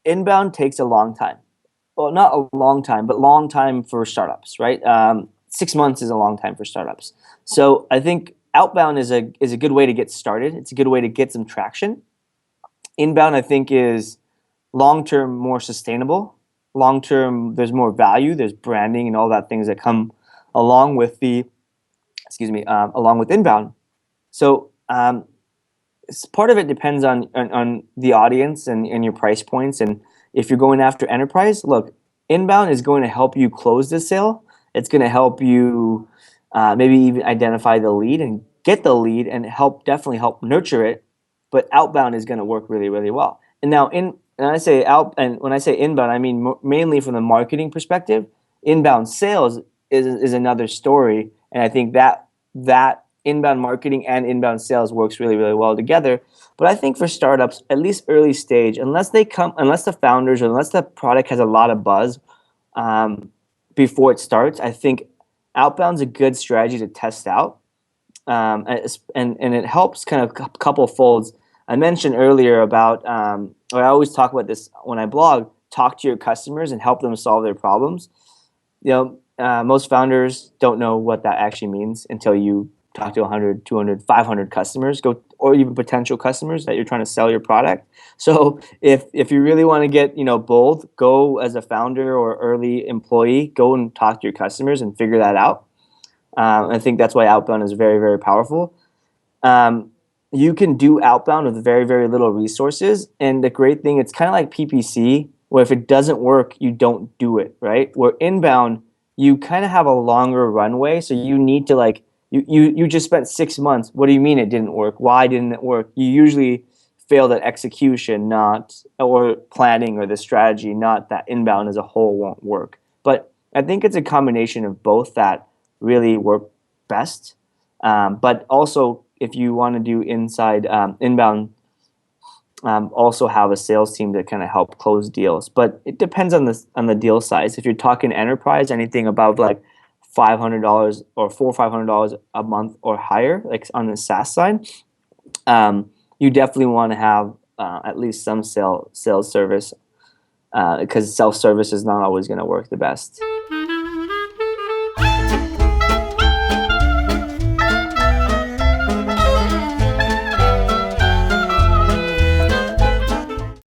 inbound takes a long time. Well, not a long time, but long time for startups, right? 6 months is a long time for startups. So I think outbound is a good way to get started. It's a good way to get some traction. Inbound, I think, is long term more sustainable. Long term, there's more value. There's branding and all that things that come along with the along with inbound. So part of it depends on the audience and your price points. And if you're going after enterprise, look, inbound is going to help you close the sale. It's going to help you maybe even identify the lead and get the lead and definitely help nurture it. But outbound is going to work really, really well. And now when I say inbound, I mean mainly from the marketing perspective. Inbound sales is another story, and I think that inbound marketing and inbound sales works really, really well together. But I think for startups, at least early stage, unless the founders or unless the product has a lot of buzz before it starts, I think outbound's a good strategy to test out. And it helps kind of couple folds. I mentioned earlier about, or I always talk about this when I blog, talk to your customers and help them solve their problems. Most founders don't know what that actually means until you talk to 100, 200, 500 customers, or even potential customers that you're trying to sell your product. So if you really want to get bold, go as a founder or early employee, go and talk to your customers and figure that out. I think that's why outbound is very, very powerful. You can do outbound with very, very little resources. And the great thing, it's kind of like PPC, where if it doesn't work, you don't do it, right? Where inbound, you kind of have a longer runway. So you need to you just spent 6 months. What do you mean it didn't work? Why didn't it work? You usually failed at execution, or planning or the strategy, not that inbound as a whole won't work. But I think it's a combination of both that really work best. But also, if you want to do inbound, also have a sales team to kind of help close deals. But it depends on the deal size. If you're talking enterprise, anything above like $500 or $500 a month or higher, like on the SaaS side, you definitely want to have at least some sales service, because self-service is not always going to work the best.